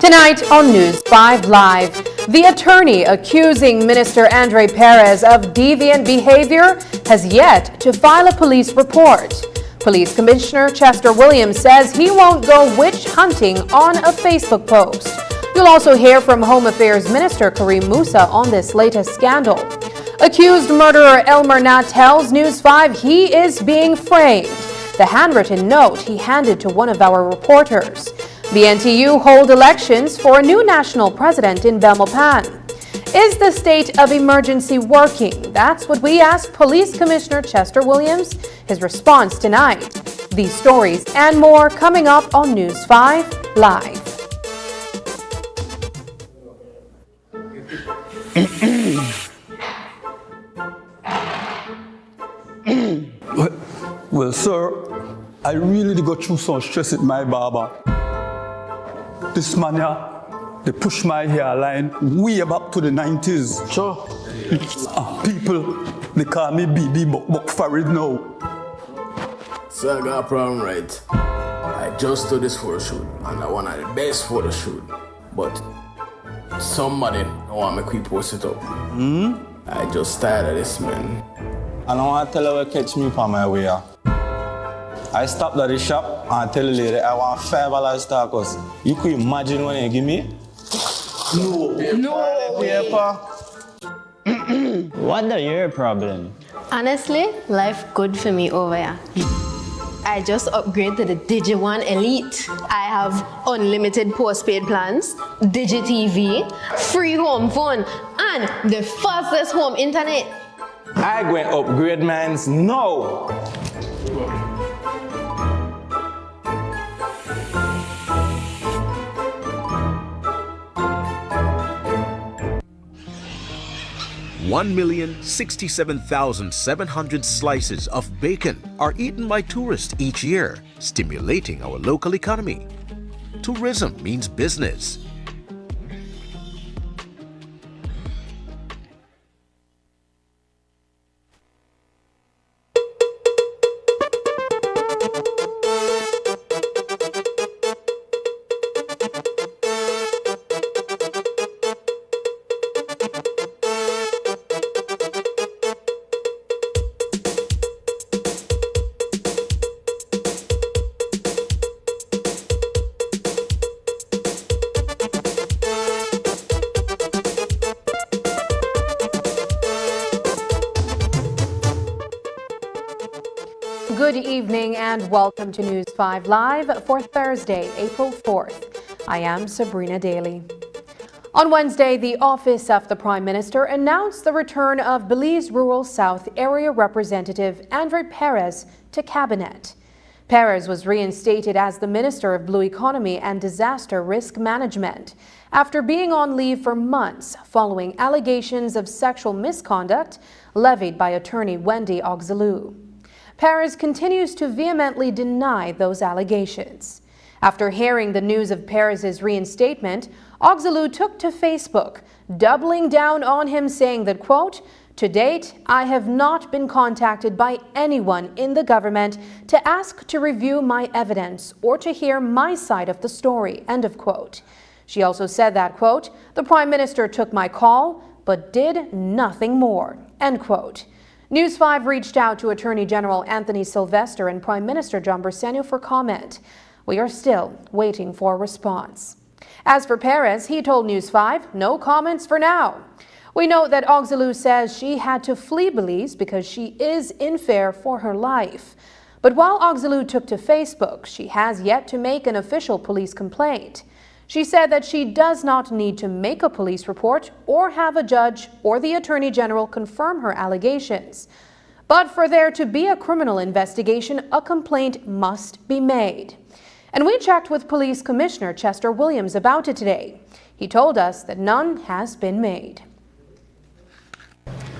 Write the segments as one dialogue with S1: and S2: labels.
S1: Tonight on News 5 Live, the attorney accusing Minister Perez of deviant behavior has yet to file a police report. Police Commissioner Chester Williams says he won't go witch hunting on a Facebook post. You'll also hear from Home Affairs Minister Kareem Musa on this latest scandal. Accused murderer Elmer Nat tells News 5 he is being framed. The handwritten note he handed to one of our reporters. The NTU hold elections for a new national president in Belmopan. Is the state of emergency working? That's what we asked Police Commissioner Chester Williams. His response tonight. These stories and more coming up on News 5 Live.
S2: Well, sir, I really did go through some stress with my barber. This man here, they push my hairline way back to the 90s.
S3: Sure.
S2: People, they call me BB Buck Farid now.
S3: So I got a problem, right? I just do this photo shoot, and I want the best photo shoot. But somebody don't want me to post it up. I just tired of this, man.
S4: I don't want to tell her to catch me on my way. I stopped at the shop and tell the lady I want $5 tacos. You could imagine when you give me? No.
S5: What the your problem?
S6: Honestly, life good for me over here.
S5: I just upgraded to the DigiOne Elite. I have unlimited postpaid plans, DigiTV, free home phone, and the fastest home internet.
S4: I going to upgrade mines now.
S6: $1,067,700 slices of bacon are eaten by tourists each year, stimulating our local economy. Tourism means business.
S1: Good evening and welcome to News 5 Live for Thursday, April 4th. I am Sabrina Daly. On Wednesday, the Office of the Prime Minister announced the return of Belize Rural South Area Representative Andre Perez to Cabinet. Perez was reinstated as the Minister of Blue Economy and Disaster Risk Management after being on leave for months following allegations of sexual misconduct levied by attorney Wendy Oxaloo. Perez continues to vehemently deny those allegations. After hearing the news of Perez's reinstatement, Oxaloo took to Facebook, doubling down on him, saying that, quote, "To date, I have not been contacted by anyone in the government to ask to review my evidence or to hear my side of the story," end of quote. She also said that, quote, "The Prime Minister took my call, but did nothing more," end quote. News 5 reached out to Attorney General Anthony Sylvester and Prime Minister John Bersenio for comment. We are still waiting for a response. As for Perez, he told News 5, no comments for now. We note that Oxaloo says she had to flee Belize because she is in fear for her life. But while Oxaloo took to Facebook, she has yet to make an official police complaint. She said that she does not need to make a police report or have a judge or the Attorney General confirm her allegations. But for there to be a criminal investigation, a complaint must be made. And we checked with Police Commissioner Chester Williams about it today. He told us that none has been made.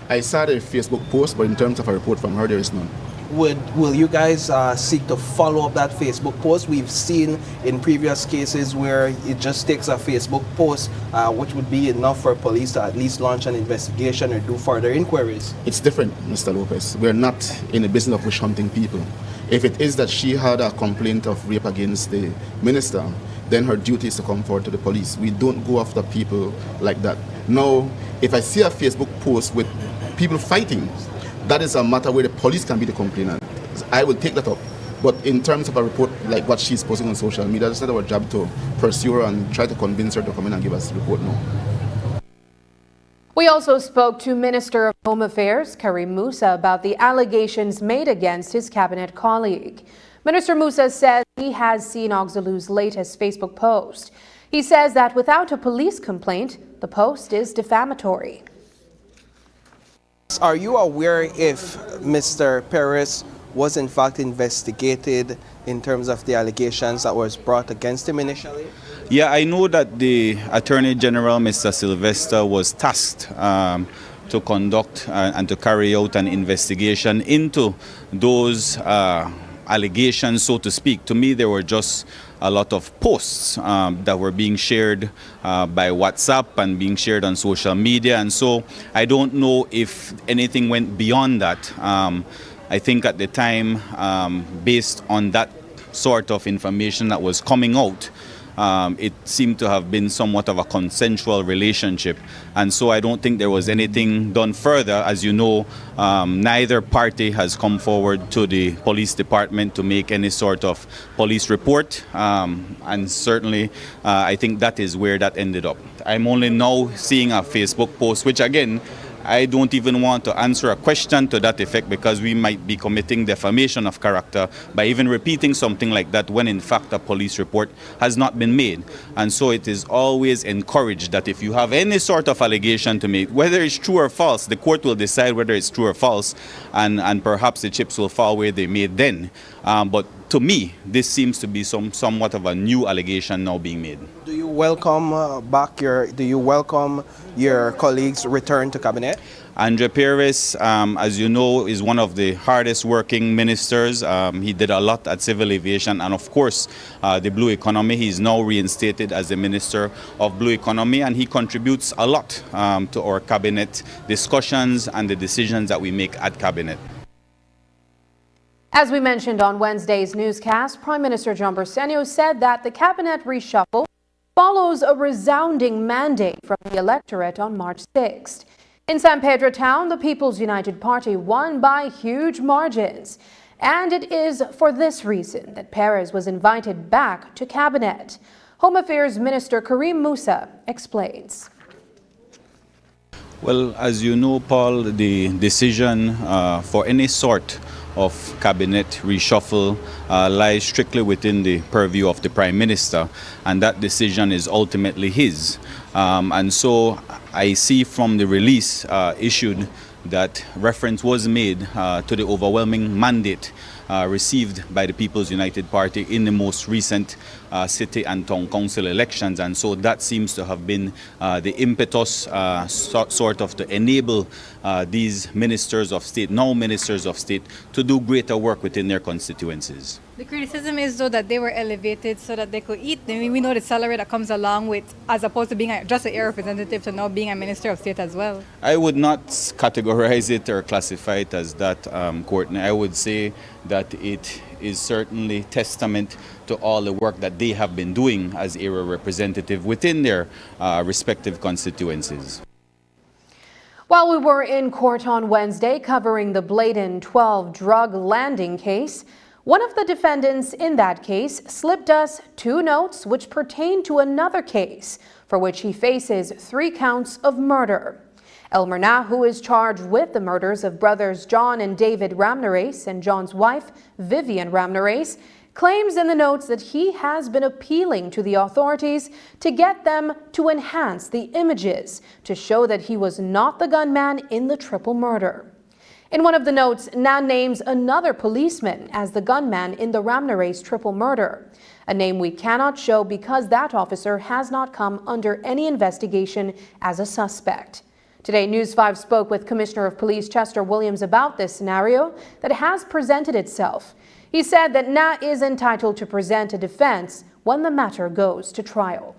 S7: I saw the Facebook post, but in terms of a report from her, there is none.
S8: Will you guys seek to follow up that Facebook post? We've seen in previous cases where it just takes a Facebook post, which would be enough for police to at least launch an investigation or do further inquiries.
S7: It's different, Mr. Lopez. We're not in the business of witch hunting people. If it is that she had a complaint of rape against the minister, then her duty is to come forward to the police. We don't go after people like that. Now, if I see a Facebook post with people fighting, that is a matter where the police can be the complainant. I will take that up. But in terms of a report like what she's posting on social media, it's not our job to pursue her and try to convince her to come in and give us a report now.
S1: We also spoke to Minister of Home Affairs, Karim Musa, about the allegations made against his cabinet colleague. Minister Musa says he has seen Oxaloo's latest Facebook post. He says that without a police complaint, the post is defamatory.
S8: Are you aware if Mr. Perez was in fact investigated in terms of the allegations that was brought against him initially?
S9: Yeah, I know that the Attorney General, Mr. Sylvester, was tasked to conduct and to carry out an investigation into those allegations, so to speak. To me, there were just a lot of posts that were being shared by WhatsApp and being shared on social media, and so I don't know if anything went beyond that. I think at the time, based on that sort of information that was coming out, it seemed to have been somewhat of a consensual relationship, and so I don't think there was anything done further. As you know, neither party has come forward to the police department to make any sort of police report, and certainly I think that is where that ended up. I'm only now seeing a Facebook post, which again, I don't even want to answer a question to that effect, because we might be committing defamation of character by even repeating something like that when in fact a police report has not been made. And so it is always encouraged that if you have any sort of allegation to make, whether it's true or false, the court will decide whether it's true or false, and perhaps the chips will fall where they may then. But to me, this seems to be somewhat of a new allegation now being made.
S8: Do you welcome your colleagues' return to cabinet?
S9: Andre Perez, as you know, is one of the hardest working ministers. He did a lot at civil aviation and, of course, the blue economy. He is now reinstated as the Minister of Blue Economy, and he contributes a lot to our cabinet discussions and the decisions that we make at cabinet.
S1: As we mentioned on Wednesday's newscast, Prime Minister John Bersenio said that the cabinet reshuffle follows a resounding mandate from the electorate on March 6th. In San Pedro Town, the People's United Party won by huge margins. And it is for this reason that Perez was invited back to cabinet. Home Affairs Minister Karim Musa explains.
S9: Well, as you know, Paul, the decision for any sort of cabinet reshuffle lies strictly within the purview of the Prime Minister, and that decision is ultimately his. And so I see from the release issued that reference was made to the overwhelming mandate received by the People's United Party in the most recent city and town council elections, and so that seems to have been the impetus sort of to enable these ministers of state, now ministers of state, to do greater work within their constituencies.
S10: The criticism is, though, that they were elevated so that they could eat. I mean, we know the salary that comes along with, as opposed to being just an air representative, to now being a minister of state as well.
S9: I would not categorize it or classify it as that, Courtney. I would say that it is certainly testament to all the work that they have been doing as area representative within their respective constituencies.
S1: While we were in court on Wednesday covering the Bladen 12 drug landing case, one of the defendants in that case slipped us 2 notes which pertain to another case for which he faces 3 counts of murder. Elmer Na, who is charged with the murders of brothers John and David Ramnareis and John's wife, Vivian Ramnareis, claims in the notes that he has been appealing to the authorities to get them to enhance the images to show that he was not the gunman in the triple murder. In one of the notes, Na names another policeman as the gunman in the Ramnareis triple murder, a name we cannot show because that officer has not come under any investigation as a suspect. Today, News 5 spoke with Commissioner of Police Chester Williams about this scenario that has presented itself. He said that Na is entitled to present a defense when the matter goes to trial.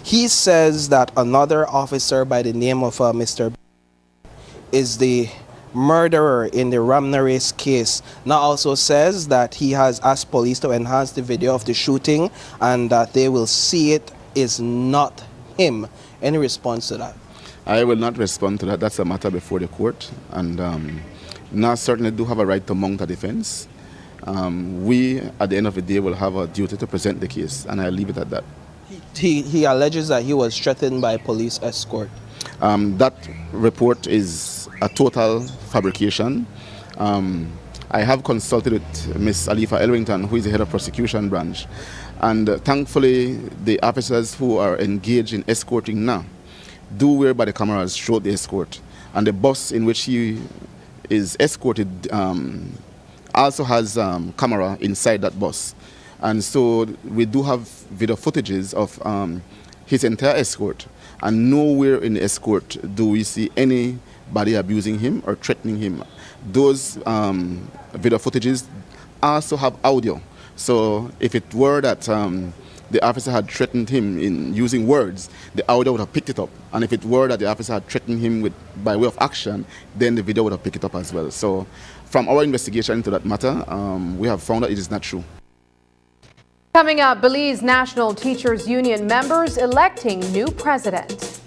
S8: He says that another officer by the name of Mr. is the murderer in the Ramnareis case. Now also says that he has asked police to enhance the video of the shooting and that they will see it is not him. Any response to that?
S7: I will not respond to that. That's a matter before the court, and NA certainly do have a right to mount a defense. We, at the end of the day, will have a duty to present the case, and I'll leave it at that.
S8: He alleges that he was threatened by police escort.
S7: That report is a total fabrication. I have consulted with Ms. Alifa Elwington, who is the head of prosecution branch, and thankfully the officers who are engaged in escorting Na do wear by the cameras throughout the escort, and the bus in which he is escorted also has camera inside that bus, and so we do have video footages of his entire escort, and nowhere in the escort do we see anybody abusing him or threatening him. Those video footages also have audio. So if it were that the officer had threatened him in using words, the audio would have picked it up. And if it were that the officer had threatened him by way of action, then the video would have picked it up as well. So from our investigation into that matter, we have found that it is not true.
S1: Coming up, Belize National Teachers Union members electing new president.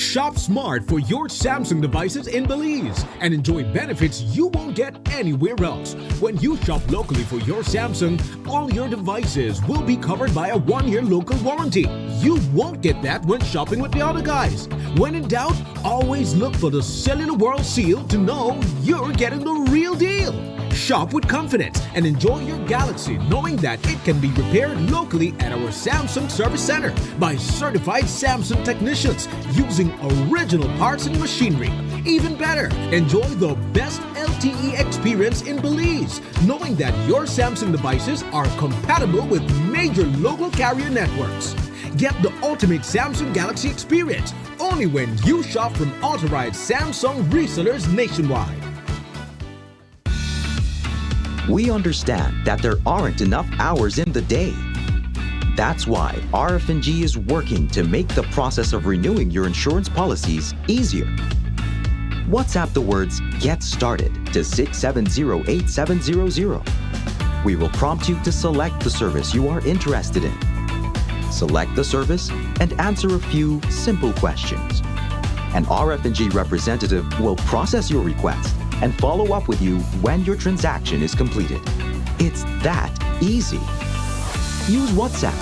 S11: Shop smart for your Samsung devices in Belize and enjoy benefits you won't get anywhere else. When you shop locally for your Samsung, all your devices will be covered by a 1-year local warranty. You won't get that when shopping with the other guys. When in doubt, always look for the Cellular World seal to know you're getting the real deal. Shop with confidence and enjoy your Galaxy knowing that it can be repaired locally at our Samsung Service Center by certified Samsung technicians using original parts and machinery. Even better, enjoy the best LTE experience in Belize knowing that your Samsung devices are compatible with major local carrier networks. Get the ultimate Samsung Galaxy experience only when you shop from authorized Samsung resellers nationwide.
S12: We understand that there aren't enough hours in the day. That's why RF&G is working to make the process of renewing your insurance policies easier. WhatsApp the words "Get Started" to 670-8700. We will prompt you to select the service you are interested in. Select the service and answer a few simple questions. An RF&G representative will process your request and follow up with you when your transaction is completed. It's that easy. Use WhatsApp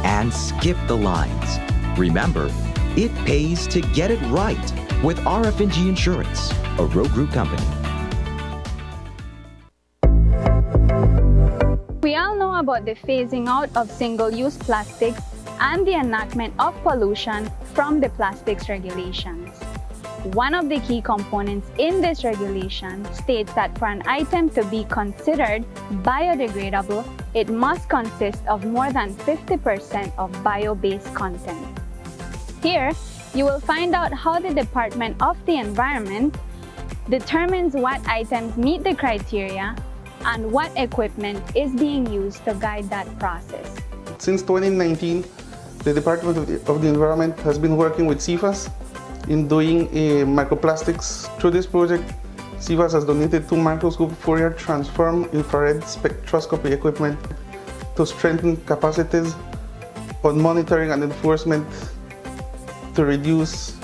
S12: and skip the lines. Remember, it pays to get it right with RF&G Insurance, a Road Group company.
S13: We all know about the phasing out of single-use plastics and the enactment of pollution from the plastics regulations. One of the key components in this regulation states that for an item to be considered biodegradable, it must consist of more than 50% of bio-based content. Here, you will find out how the Department of the Environment determines what items meet the criteria and what equipment is being used to guide that process.
S14: Since 2019, the Department of the Environment has been working with CFAS in doing microplastics. Through this project, CFAS has donated 2 microscope Fourier transform infrared spectroscopy equipment to strengthen capacities on monitoring and enforcement to reduce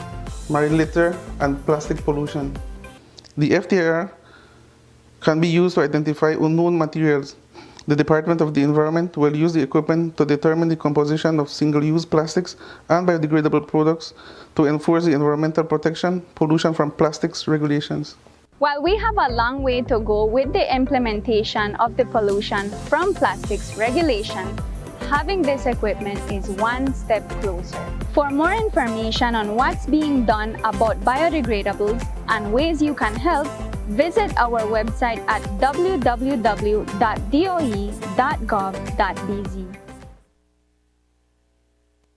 S14: marine litter and plastic pollution. The FTIR can be used to identify unknown materials. The Department of the Environment will use the equipment to determine the composition of single-use plastics and biodegradable products to enforce the environmental protection, pollution from plastics regulations.
S13: While we have a long way to go with the implementation of the pollution from plastics regulation, having this equipment is one step closer. For more information on what's being done about biodegradables and ways you can help, visit our website at www.doe.gov.bz.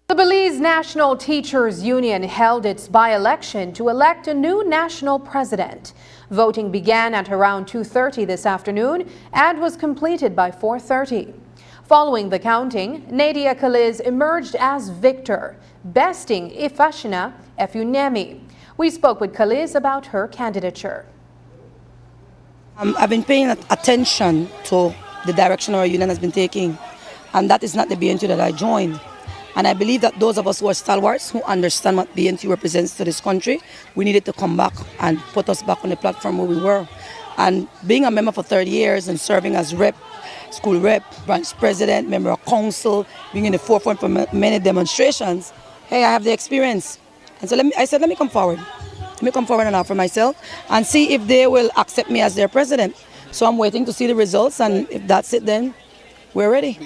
S1: The Belize National Teachers Union held its by-election to elect a new national president. Voting began at around 2:30 this afternoon and was completed by 4:30. Following the counting, Nadia Kaliz emerged as victor, besting Ifashina Efunemi. We spoke with Kaliz about her candidature.
S15: I've been paying attention to the direction our union has been taking, and that is not the BNT that I joined. And I believe that those of us who are stalwarts, who understand what BNT represents to this country, we needed to come back and put us back on the platform where we were. And being a member for 30 years and serving as rep, school rep, branch president, member of council, being in the forefront for many demonstrations, hey, I have the experience. And so I said, let me come forward. Let me come forward and offer myself and see if they will accept me as their president. So I'm waiting to see the results, and if that's it, then we're ready.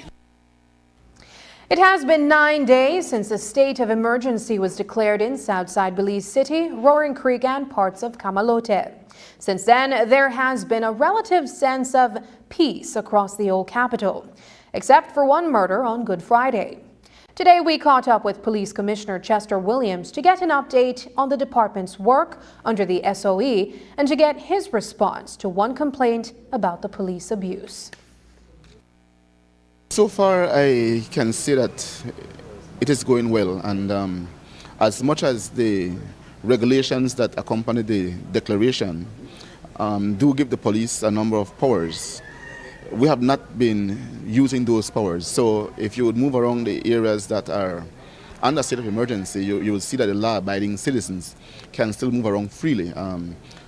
S1: It has been 9 days since a state of emergency was declared in Southside Belize City, Roaring Creek and parts of Camalote. Since then, there has been a relative sense of peace across the old capital, except for one murder on Good Friday. Today, we caught up with Police Commissioner Chester Williams to get an update on the department's work under the SOE and to get his response to one complaint about the police abuse.
S7: So far, I can say that it is going well, and as much as the regulations that accompany the declaration do give the police a number of powers, we have not been using those powers. So if you would move around the areas that are under state of emergency, you will see that the law-abiding citizens can still move around freely,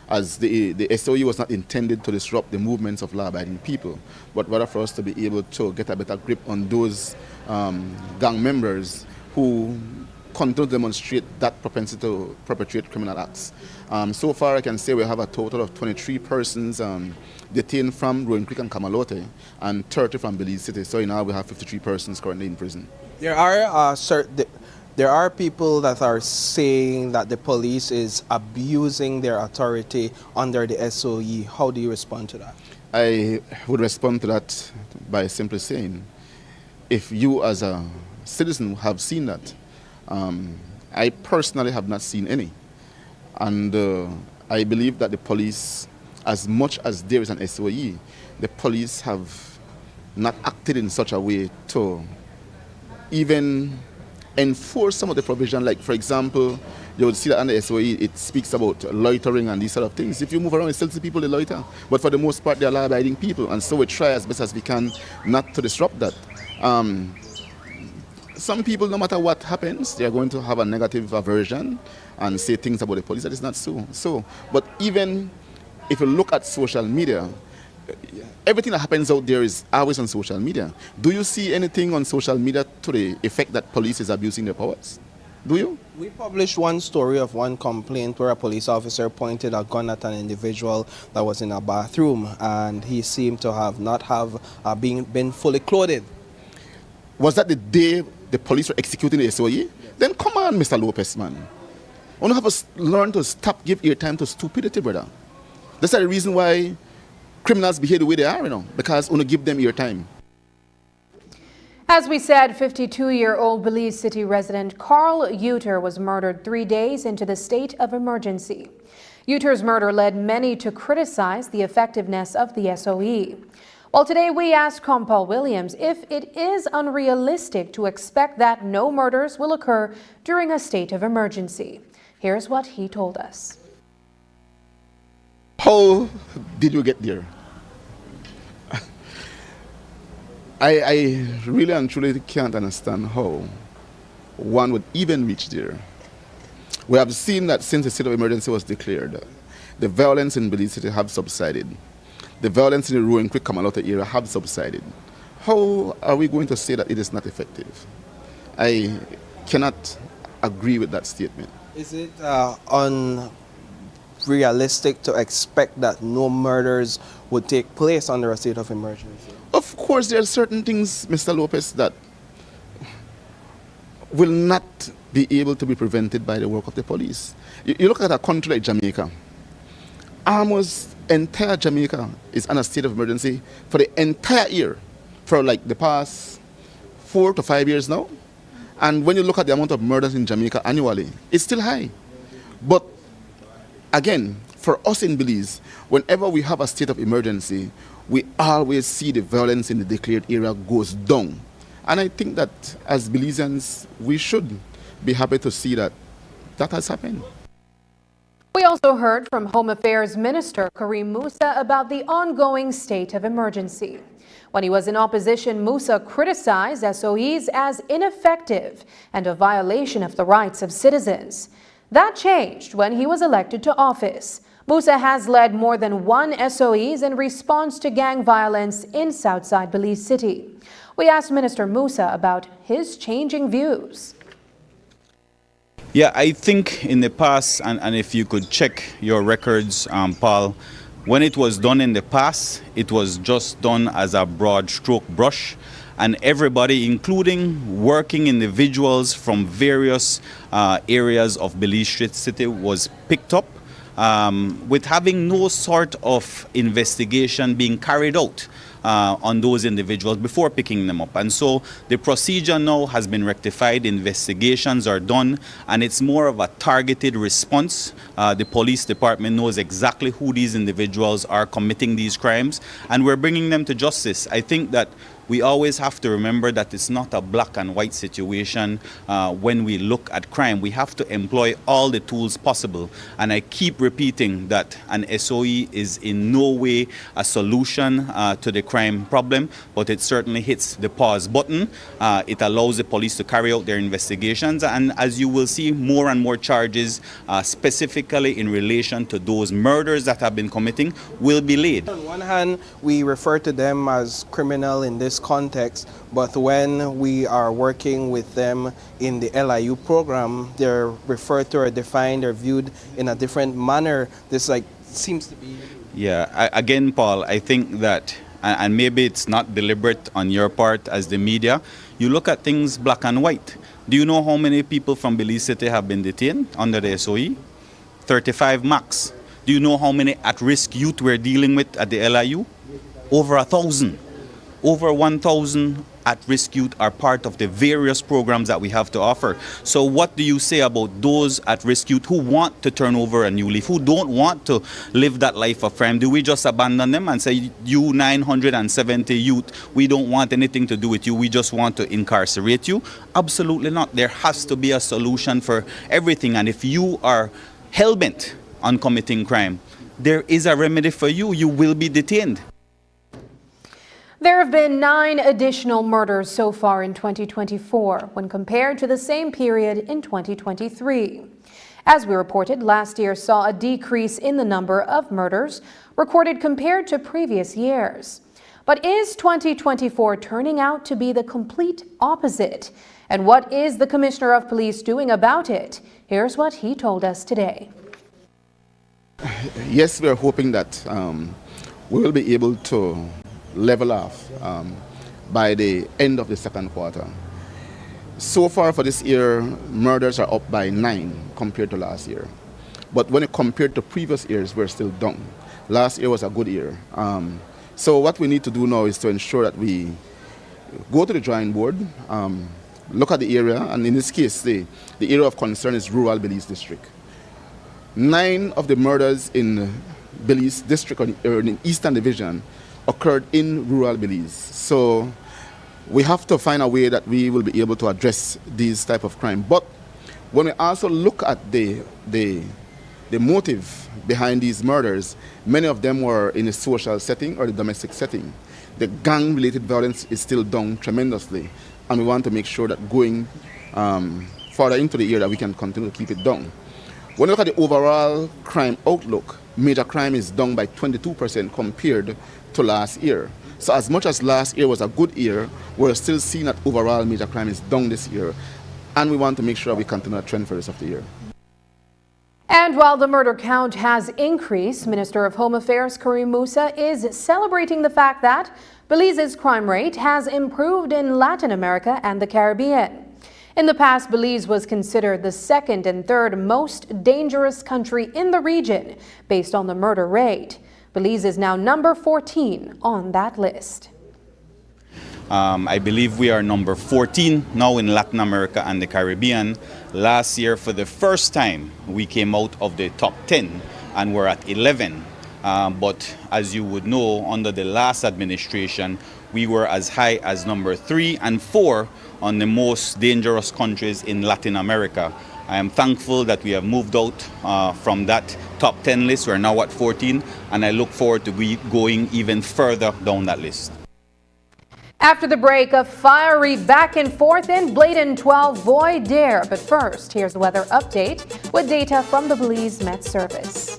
S7: as the SOE was not intended to disrupt the movements of law-abiding people, but rather for us to be able to get a better grip on those gang members who continue to demonstrate that propensity to perpetrate criminal acts. So far, I can say we have a total of 23 persons detained from Rowan Creek and Kamalote, and 30 from Belize City. So now we have 53 persons currently in prison.
S8: There are people that are saying that the police is abusing their authority under the SOE. How do you respond to that?
S7: I would respond to that by simply saying, if you as a citizen have seen that, I personally have not seen any. And I believe that the police, as much as there is an SOE, the police have not acted in such a way to even enforce some of the provision. Like, for example, you would see that under SOE, it speaks about loitering and these sort of things. If you move around, you still see people they loiter. But for the most part, they are law-abiding people. And so we try as best as we can not to disrupt that. Some people, no matter what happens, they are going to have a negative aversion and say things about the police. That is not so. But even if you look at social media, everything that happens out there is always on social media. Do you see anything on social media to the effect that police is abusing their powers? Do you?
S8: We published one story of one complaint where a police officer pointed a gun at an individual that was in a bathroom, and he seemed to have not been fully clothed.
S7: Was that the day the police were executing the SOE? Yes. Then come on, Mr. Lopez, man. We have to learn to stop give eartime to stupidity, brother. That's the reason why criminals behave the way they are, because we don't give them eartime.
S1: As we said, 52-year-old Belize City resident Carl Uter was murdered 3 days into the state of emergency. Uter's murder led many to criticize the effectiveness of the SOE. Well, today we asked Compal Williams if it is unrealistic to expect that no murders will occur during a state of emergency. Here's what he told us.
S7: How did you get there? I really and truly can't understand how one would even reach there. We have seen that since the state of emergency was declared, the violence in Belize City have subsided. The violence in the Rowan Creek Kamalote area have subsided. How are we going to say that it is not effective? I cannot agree with that statement.
S8: Is it unrealistic to expect that no murders would take place under a state of emergency?
S7: Of course, there are certain things, Mr. Lopez, that will not be able to be prevented by the work of the police. You look at a country like Jamaica. Almost entire Jamaica is in a state of emergency for the entire year, for like the past 4 to 5 years now. And when you look at the amount of murders in Jamaica annually, it's still high. But again, for us in Belize, whenever we have a state of emergency, we always see the violence in the declared area goes down. And I think that as Belizeans, we should be happy to see that that has happened.
S1: We also heard from Home Affairs Minister Karim Musa about the ongoing state of emergency. When he was in opposition, Musa criticized SOEs as ineffective and a violation of the rights of citizens. That changed when he was elected to office. Musa has led more than 1 SOEs in response to gang violence in Southside Belize City. We asked Minister Musa about his changing views.
S9: Yeah, I think in the past, and if you could check your records, Paul, when it was done in the past, it was just done as a broad stroke brush, and everybody, including working individuals from various areas of Belize City, was picked up with having no sort of investigation being carried out on those individuals before picking them up. And so the procedure now has been rectified, investigations are done, and it's more of a targeted response. The police department knows exactly who these individuals are committing these crimes, and we're bringing them to justice. I think that we always have to remember that it's not a black and white situation when we look at crime. We have to employ all the tools possible. And I keep repeating that an SOE is in no way a solution to the crime problem, but it certainly hits the pause button. It allows the police to carry out their investigations. And as you will see, more and more charges, specifically in relation to those murders that have been committing, will be laid.
S8: On one hand, we refer to them as criminal in this context, but when we are working with them in the LIU program, they're referred to or defined or viewed in a different manner. This seems to be...
S9: Yeah, again, Paul, I think that, and maybe it's not deliberate on your part as the media, you look at things black and white. Do you know how many people from Belize City have been detained under the SOE? 35 max. Do you know how many at-risk youth we're dealing with at the LIU? Over 1,000. Over 1,000 at-risk youth are part of the various programs that we have to offer. So what do you say about those at-risk youth who want to turn over a new leaf, who don't want to live that life of crime? Do we just abandon them and say, you 970 youth, we don't want anything to do with you, we just want to incarcerate you? Absolutely not. There has to be a solution for everything. And if you are hell-bent on committing crime, there is a remedy for you. You will be detained.
S1: There have been 9 additional murders so far in 2024 when compared to the same period in 2023. As we reported, last year saw a decrease in the number of murders recorded compared to previous years. But is 2024 turning out to be the complete opposite? And what is the Commissioner of Police doing about it? Here's what he told us today.
S7: Yes, we're hoping that we will be able to level off by the end of the second quarter. So far for this year, murders are up by 9 compared to last year. But when it compared to previous years, we're still down. Last year was a good year. So what we need to do now is to ensure that we go to the drawing board, look at the area, and in this case, the area of concern is rural Belize district. 9 of the murders in Belize district or in Eastern Division occurred in rural Belize. So we have to find a way that we will be able to address these type of crime. But when we also look at the motive behind these murders, many of them were in a social setting or the domestic setting. The gang-related violence is still down tremendously, and we want to make sure that going further into the year that we can continue to keep it down. When you look at the overall crime outlook, major crime is down by 22% compared to last year. So as much as last year was a good year, we're still seeing that overall major crime is down this year. And we want to make sure we continue that trend for the rest of the year.
S1: And while the murder count has increased, Minister of Home Affairs Karim Musa is celebrating the fact that Belize's crime rate has improved in Latin America and the Caribbean. In the past, Belize was considered the 2nd and 3rd most dangerous country in the region based on the murder rate. Belize is now number 14 on that list.
S9: I believe we are number 14 now in Latin America and the Caribbean. Last year, for the first time, we came out of the top 10 and we're at 11. But as you would know, under the last administration, we were as high as number 3 and 4 on the most dangerous countries in Latin America. I am thankful that we have moved out from that top 10 list. We're now at 14, and I look forward to going even further down that list.
S1: After the break, a fiery back and forth in Bladen 12 Void Dare. But first, here's the weather update with data from the Belize Met Service.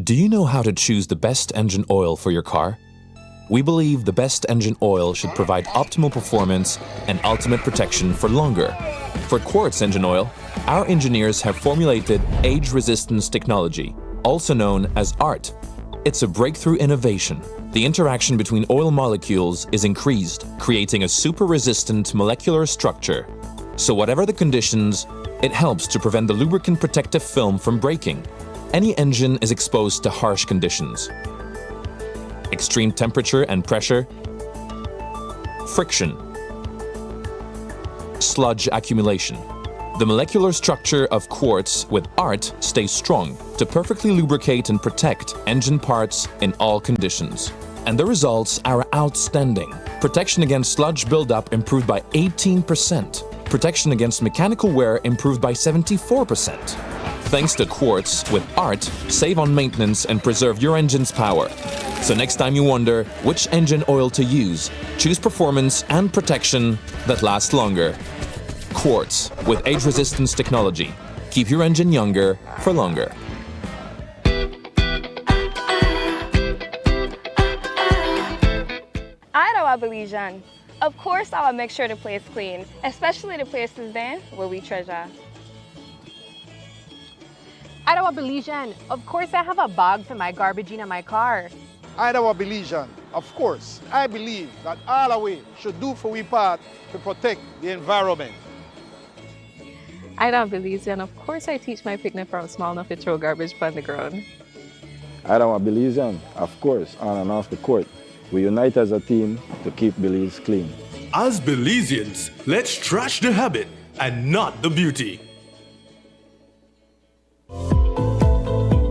S16: Do you know how to choose the best engine oil for your car? We believe the best engine oil should provide optimal performance and ultimate protection for longer. For Quartz engine oil, our engineers have formulated age resistance technology, also known as ART. It's a breakthrough innovation. The interaction between oil molecules is increased, creating a super-resistant molecular structure. So whatever the conditions, it helps to prevent the lubricant protective film from breaking. Any engine is exposed to harsh conditions: extreme temperature and pressure, friction, sludge accumulation. The molecular structure of quartz with ART stays strong to perfectly lubricate and protect engine parts in all conditions. And the results are outstanding. Protection against sludge buildup improved by 18%. Protection against mechanical wear improved by 74%. Thanks to quartz with ART, save on maintenance and preserve your engine's power. So next time you wonder which engine oil to use, choose performance and protection that last longer. Quartz with age resistance technology. Keep your engine younger for longer.
S17: Bladen. Of course, I will make sure the place clean, especially the places then where we treasure.
S1: Bladen. Of course, I have a bag for my garbage in my car.
S18: Bladen. Of course, I believe that all of we should do for we part to protect the environment.
S19: Bladen. Of course, I teach my picnic from small enough to throw garbage on the ground.
S4: Bladen. Of course, on and off the court. We unite as a team to keep Belize clean.
S20: As Belizeans, let's trash the habit and not the beauty.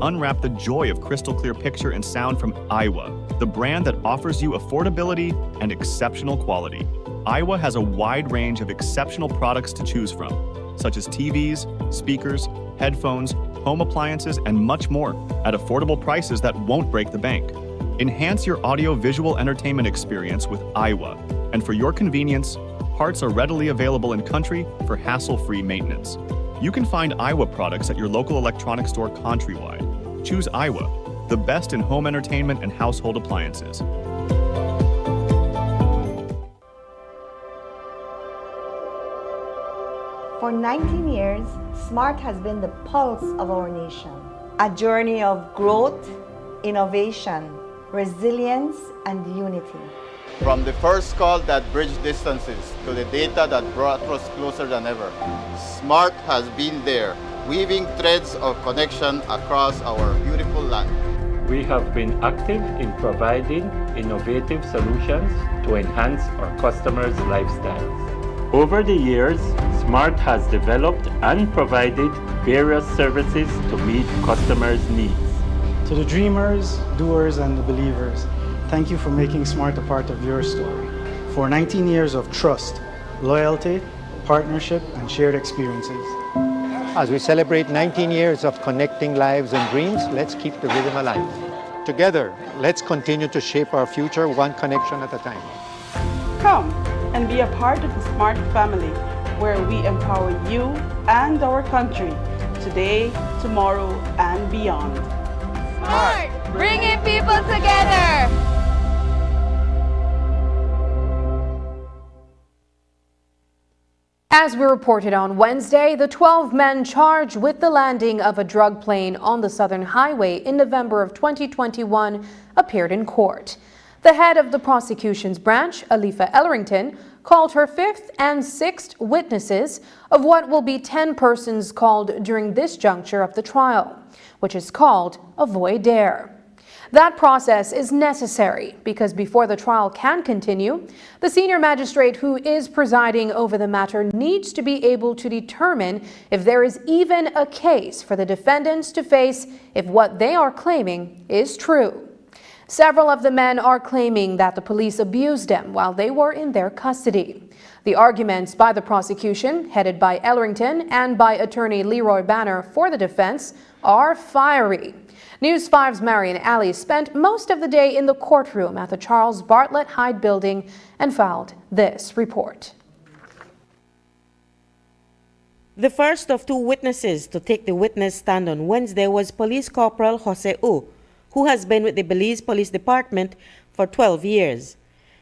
S21: Unwrap the joy of crystal clear picture and sound from Iowa, the brand that offers you affordability and exceptional quality. Iowa has a wide range of exceptional products to choose from, such as TVs, speakers, headphones, home appliances, and much more at affordable prices that won't break the bank. Enhance your audio-visual entertainment experience with Iowa, and for your convenience, parts are readily available in country for hassle-free maintenance. You can find Iowa products at your local electronics store countrywide. Choose Iowa, the best in home entertainment and household appliances.
S22: For 19 years, SMART has been the pulse of our nation. A journey of growth, innovation, resilience, and unity.
S23: From the first call that bridged distances to the data that brought us closer than ever, SMART has been there, weaving threads of connection across our beautiful land.
S24: We have been active in providing innovative solutions to enhance our customers' lifestyles. Over the years, SMART has developed and provided various services to meet customers' needs.
S25: To the dreamers, doers, and the believers, thank you for making SMART a part of your story. For 19 years of trust, loyalty, partnership, and shared experiences.
S26: As we celebrate 19 years of connecting lives and dreams, let's keep the rhythm alive. Together, let's continue to shape our future one connection at a time.
S27: Come and be a part of the SMART family, where we empower you and our country today, tomorrow, and beyond.
S17: SMART, bringing people together.
S1: As we reported on Wednesday, the 12 men charged with the landing of a drug plane on the Southern Highway in November of 2021 appeared in court. The head of the prosecution's branch, Alifa Ellerington, called her fifth and sixth witnesses of what will be 10 persons called during this juncture of the trial, which is called a voir dire. That process is necessary because before the trial can continue, the senior magistrate who is presiding over the matter needs to be able to determine if there is even a case for the defendants to face if what they are claiming is true. Several of the men are claiming that the police abused them while they were in their custody. The arguments by the prosecution, headed by Ellerington and by attorney Leroy Banner for the defense, are fiery. News 5's Marion Alley spent most of the day in the courtroom at the Charles Bartlett Hyde building and filed this report.
S28: The first of two witnesses to take the witness stand on Wednesday was Police Corporal Jose U, who has been with the Belize Police Department for 12 years.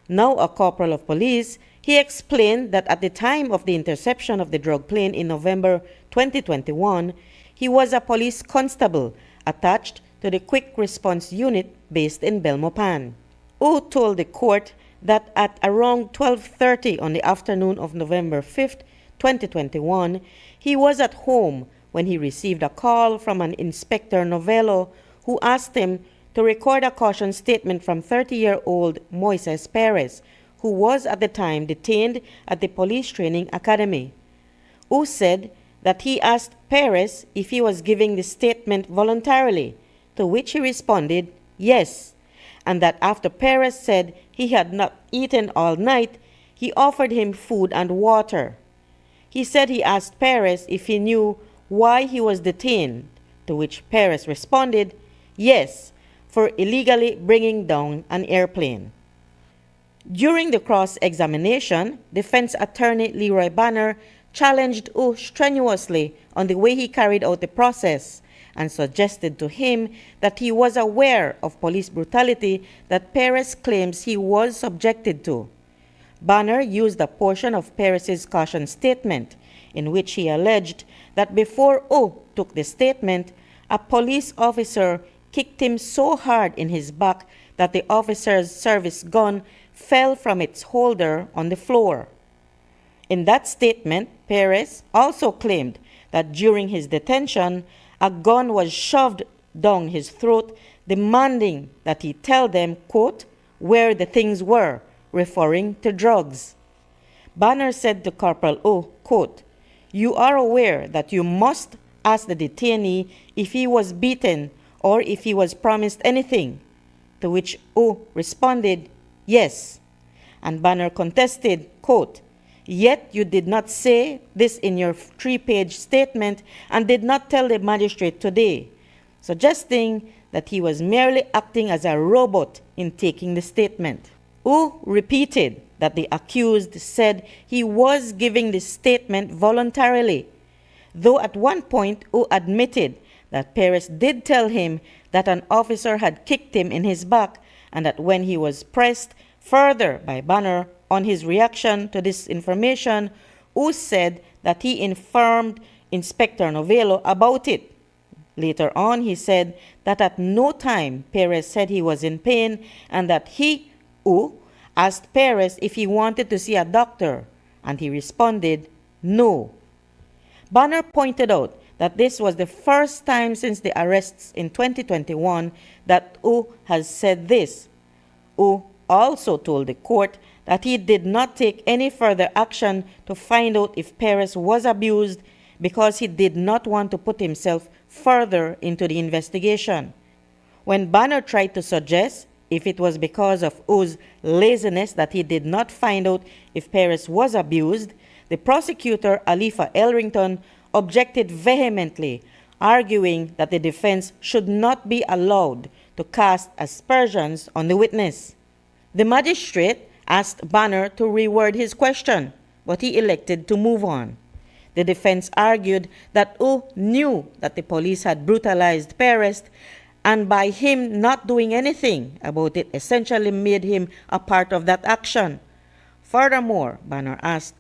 S28: Now a corporal of police, he explained that at the time of the interception of the drug plane in November 2021, he was a police constable attached to the Quick Response Unit based in Belmopan. U told the court that at around 12:30 on the afternoon of November 5th, 2021, he was at home when he received a call from an Inspector Novello who asked him to record a caution statement from 30-year-old Moises Perez, who was at the time detained at the Police Training Academy. U said that he asked Perez if he was giving the statement voluntarily, to which he responded, yes, and that after Perez said he had not eaten all night, he offered him food and water. He said he asked Perez if he knew why he was detained, to which Perez responded, yes, for illegally bringing down an airplane. During the cross-examination, defense attorney Leroy Banner challenged U strenuously on the way he carried out the process and suggested to him that he was aware of police brutality that Perez claims he was subjected to. Banner used a portion of Perez's caution statement in which he alleged that before U took the statement, a police officer kicked him so hard in his back that the officer's service gun fell from its holder on the floor. In that statement, Perez also claimed that during his detention, a gun was shoved down his throat, demanding that he tell them, quote, where the things were, referring to drugs. Banner said to Corporal U, quote, you are aware that you must ask the detainee if he was beaten or if he was promised anything, to which U responded, yes. And Banner contested, quote, yet you did not say this in your 3-page statement and did not tell the magistrate today, suggesting that he was merely acting as a robot in taking the statement. U repeated that the accused said he was giving the statement voluntarily, though at one point U admitted that Perez did tell him that an officer had kicked him in his back and that when he was pressed further by Banner on his reaction to this information, U said that he informed Inspector Novello about it. Later on, he said that at no time Perez said he was in pain and that he, U, asked Perez if he wanted to see a doctor, and he responded, no. Banner pointed out that this was the first time since the arrests in 2021 that U has said this. U also told the court that he did not take any further action to find out if Perez was abused because he did not want to put himself further into the investigation. When Banner tried to suggest if it was because of U's laziness that he did not find out if Perez was abused, the prosecutor, Alifa Elrington, objected vehemently, arguing that the defense should not be allowed to cast aspersions on the witness. The magistrate asked Banner to reword his question, but he elected to move on. The defense argued that U knew that the police had brutalized Perez, and by him not doing anything about it essentially made him a part of that action. Furthermore, Banner asked,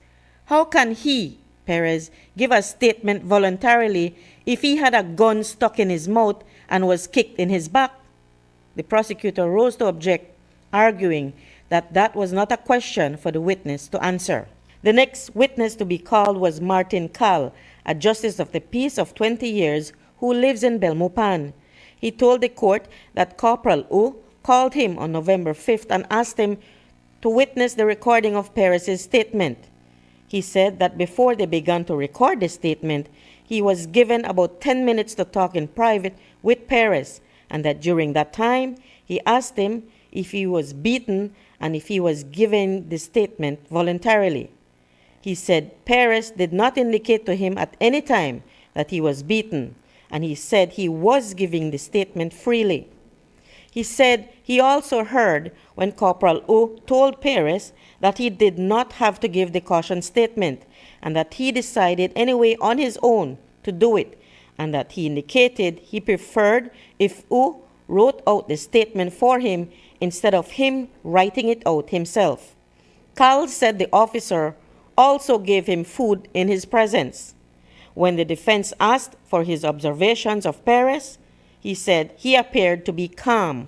S28: how can he, Perez, give a statement voluntarily if he had a gun stuck in his mouth and was kicked in his back? The prosecutor rose to object, arguing that that was not a question for the witness to answer. The next witness to be called was Martin Cal, a justice of the peace of 20 years who lives in Belmopan. He told the court that Corporal U called him on November 5th and asked him to witness the recording of Perez's statement. He said that before they began to record the statement, he was given about 10 minutes to talk in private with Perez, and that during that time, he asked him if he was beaten and if he was giving the statement voluntarily. He said Perez did not indicate to him at any time that he was beaten, and he said he was giving the statement freely. He said he also heard when Corporal U told Perez that he did not have to give the caution statement and that he decided anyway on his own to do it, and that he indicated he preferred if U wrote out the statement for him instead of him writing it out himself. Cal said the officer also gave him food in his presence. When the defense asked for his observations of Perez, He said he appeared to be calm.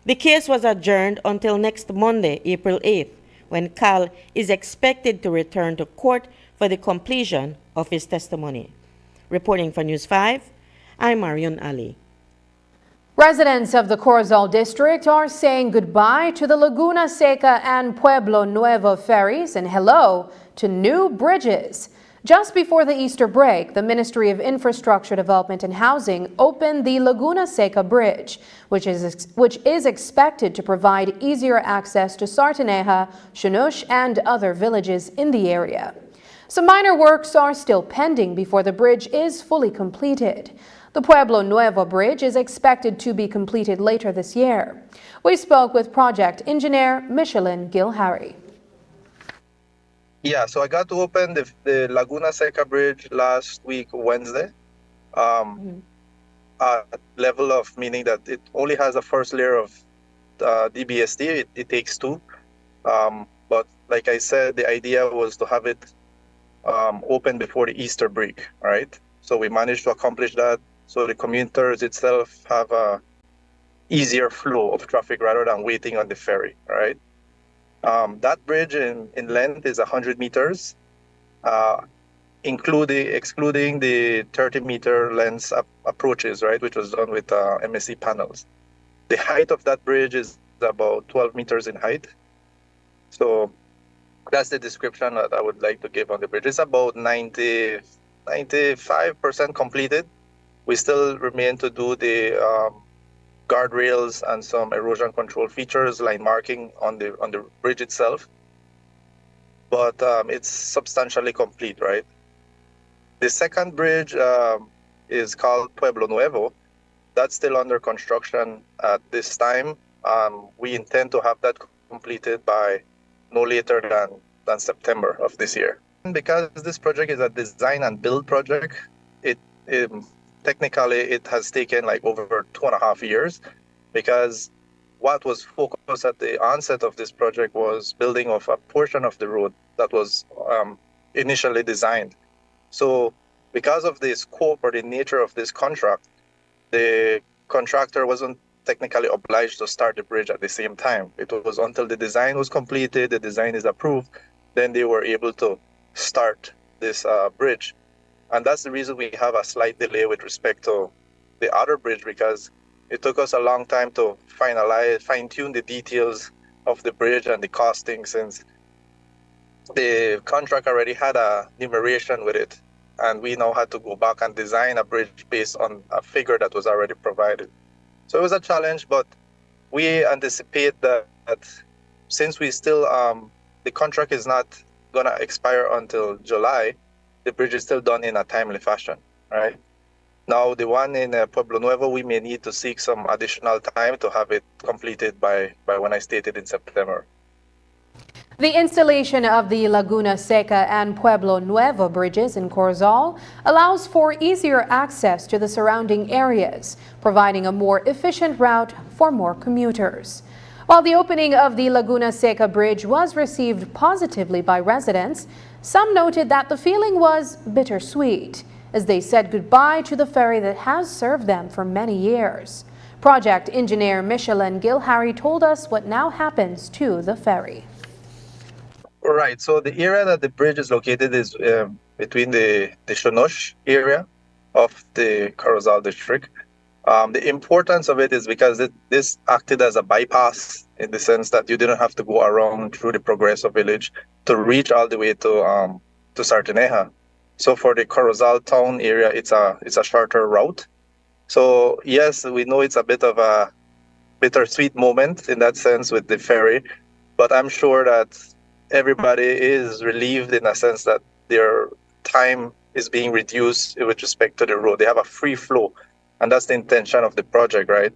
S28: The case was adjourned until next Monday, April 8th, when Cal is expected to return to court for the completion of his testimony. Reporting for News 5, I'm Marion Ali.
S1: Residents of the Corozal district are saying goodbye to the Laguna Seca and Pueblo Nuevo ferries and hello to new bridges. Just before the Easter break, the Ministry of Infrastructure Development and Housing opened the Laguna Seca Bridge, which is expected to provide easier access to Sartaneja, Xunush, and other villages in the area. Some minor works are still pending before the bridge is fully completed. The Pueblo Nuevo Bridge is expected to be completed later this year. We spoke with project engineer Michelin Gilharry.
S2: Yeah, so I got to open the Laguna Seca Bridge last week, Wednesday. Level of meaning that it only has a first layer of DBSD, it takes two. But like I said, the idea was to have it open before the Easter break, right? So we managed to accomplish that. So the commuters itself have a easier flow of traffic rather than waiting on the ferry, right? That bridge in length is 100 meters, excluding the 30-meter length approaches, right, which was done with MSC panels. The height of that bridge is about 12 meters in height. So that's the description that I would like to give on the bridge. It's about 95% completed. We still remain to do the guardrails and some erosion control features, line marking on the bridge itself. But it's substantially complete, right? The second bridge is called Pueblo Nuevo. That's still under construction at this time. We intend to have that completed by no later than September of this year. And because this project is a design and build project, technically, it has taken like over 2.5 years, because what was focused at the onset of this project was building of a portion of the road that was initially designed. So because of the scope or the nature of this contract, the contractor wasn't technically obliged to start the bridge at the same time. It was until the design was completed, the design is approved, then they were able to start this bridge. And that's the reason we have a slight delay with respect to the other bridge, because it took us a long time to fine-tune the details of the bridge and the costing, since the contract already had a numeration with it. And we now had to go back and design a bridge based on a figure that was already provided. So it was a challenge, but we anticipate that since we still, the contract is not going to expire until July, the bridge is still done in a timely fashion, right? Now, the one in Pueblo Nuevo, we may need to seek some additional time to have it completed by when I stated in September.
S1: The installation of the Laguna Seca and Pueblo Nuevo bridges in Corozal allows for easier access to the surrounding areas, providing a more efficient route for more commuters. While the opening of the Laguna Seca Bridge was received positively by residents, some noted that the feeling was bittersweet, as they said goodbye to the ferry that has served them for many years. Project engineer Michelin Gilharry told us what now happens to the ferry.
S2: Right, so the area that the bridge is located is between the Xunush area of the Corozal district. The importance of it is because this acted as a bypass, in the sense that you didn't have to go around through the Progreso village to reach all the way to Sartaneja. So for the Corozal town area, it's a shorter route. So yes, we know it's a bit of a bittersweet moment in that sense with the ferry, but I'm sure that everybody is relieved in a sense that their time is being reduced with respect to the road. They have a free flow, and that's the intention of the project, right?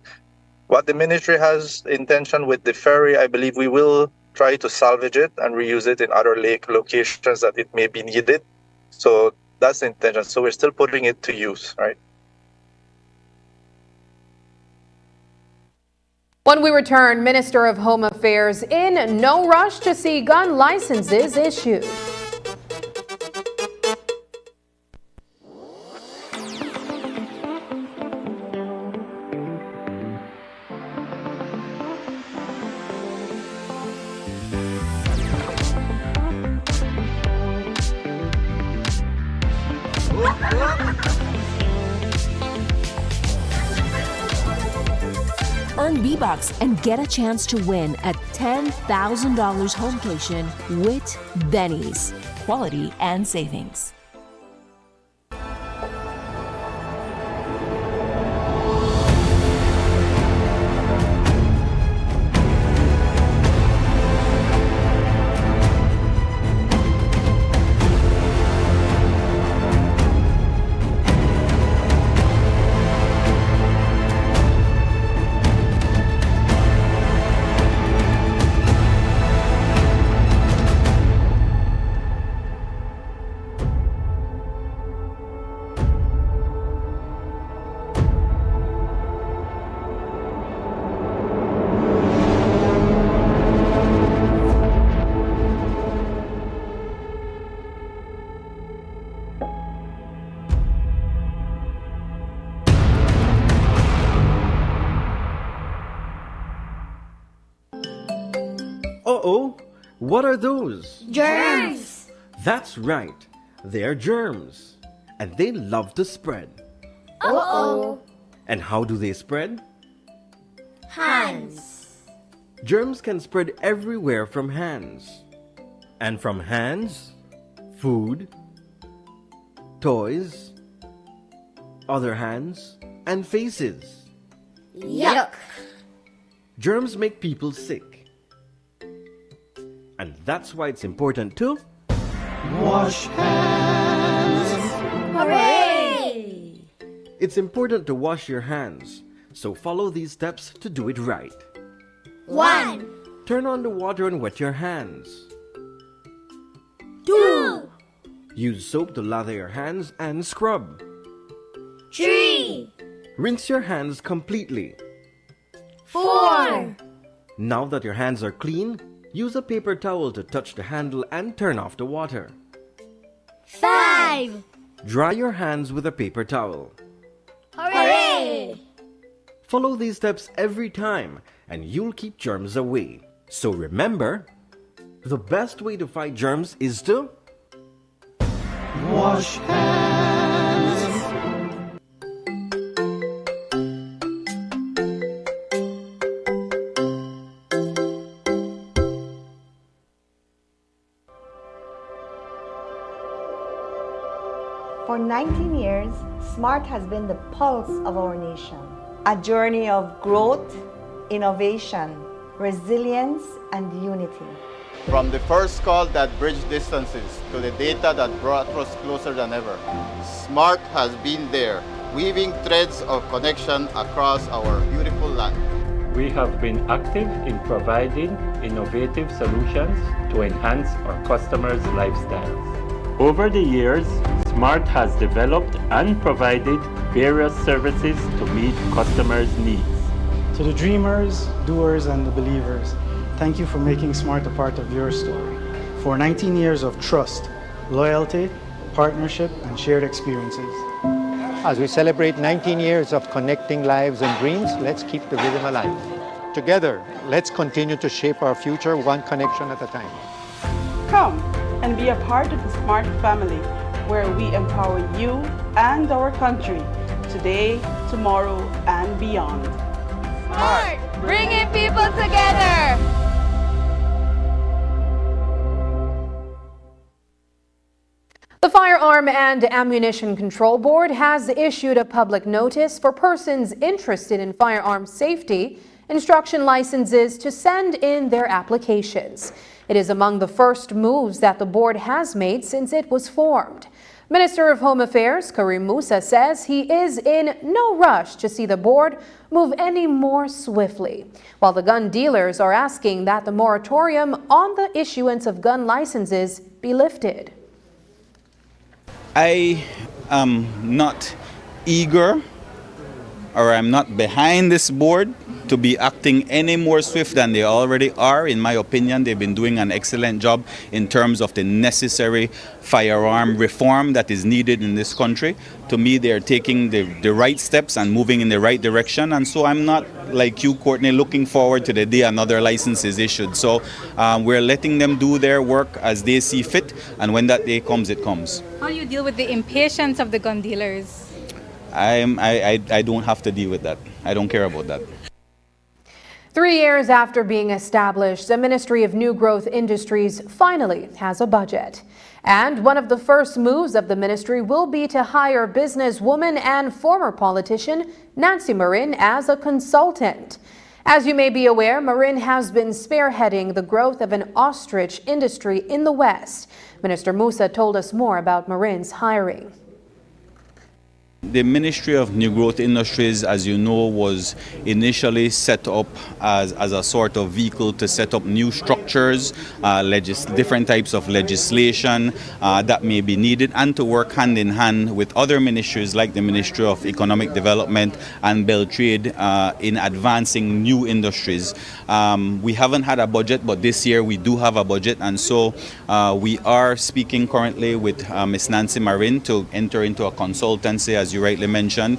S2: What the ministry has intention with the ferry, I believe we will try to salvage it and reuse it in other lake locations that it may be needed. So that's the intention. So we're still putting it to use, right?
S1: When we return, Minister of Home Affairs in no rush to see gun licenses issued.
S3: Earn V-Bucks and get a chance to win a $10,000 homecation with Benny's. Quality and savings.
S5: Uh-oh, what are those?
S6: Germs!
S5: That's right, they're germs. And they love to spread.
S6: Uh-oh.
S5: And how do they spread?
S6: Hands.
S5: Germs can spread everywhere from hands. And from hands, food, toys, other hands, and faces.
S6: Yuck!
S5: Germs make people sick. And that's why it's important to wash hands.
S6: Hooray!
S5: It's important to wash your hands, so follow these steps to do it right.
S6: 1.
S5: Turn on the water and wet your hands.
S6: 2.
S5: Use soap to lather your hands and scrub.
S6: 3.
S5: Rinse your hands completely.
S6: 4.
S5: Now that your hands are clean, use a paper towel to touch the handle and turn off the water.
S6: 5.
S5: Dry your hands with a paper towel.
S6: Hooray!
S5: Follow these steps every time and you'll keep germs away. So remember, the best way to fight germs is to wash hands.
S22: For 19 years, SMART has been the pulse of our nation. A journey of growth, innovation, resilience, and unity.
S23: From the first call that bridged distances to the data that brought us closer than ever, SMART has been there, weaving threads of connection across our beautiful land.
S24: We have been active in providing innovative solutions to enhance our customers' lifestyles. Over the years, SMART has developed and provided various services to meet customers' needs.
S25: To the dreamers, doers, and the believers, thank you for making SMART a part of your story. For 19 years of trust, loyalty, partnership, and shared experiences.
S26: As we celebrate 19 years of connecting lives and dreams, let's keep the rhythm alive. Together, let's continue to shape our future one connection at a time.
S27: Come and be a part of the SMART family, where we empower you and our country today, tomorrow, and beyond.
S17: SMART, bringing people together.
S1: The Firearm and Ammunition Control Board has issued a public notice for persons interested in firearm safety instruction licenses to send in their applications. It is among the first moves that the board has made since it was formed. Minister of Home Affairs Karim Musa says he is in no rush to see the board move any more swiftly, while the gun dealers are asking that the moratorium on the issuance of gun licenses be lifted.
S9: I am not eager, or I'm not behind this board to be acting any more swift than they already are. In my opinion, they've been doing an excellent job in terms of the necessary firearm reform that is needed in this country. To me, they're taking the right steps and moving in the right direction. And so I'm not, like you, Courtney, looking forward to the day another license is issued. So we're letting them do their work as they see fit. And when that day comes, it comes.
S10: How do you deal with the impatience of the gun dealers?
S9: I don't have to deal with that. I don't care about that.
S1: 3 years after being established, the Ministry of New Growth Industries finally has a budget. And one of the first moves of the ministry will be to hire businesswoman and former politician Nancy Marin as a consultant. As you may be aware, Marin has been spearheading the growth of an ostrich industry in the West. Minister Musa told us more about Marin's hiring.
S9: The Ministry of New Growth Industries, as you know, was initially set up as a sort of vehicle to set up new structures, different types of legislation that may be needed, and to work hand in hand with other ministries like the Ministry of Economic Development and Beltrade in advancing new industries. We haven't had a budget, but this year we do have a budget, and so we are speaking currently with Ms. Nancy Marin to enter into a consultancy, as you rightly mentioned,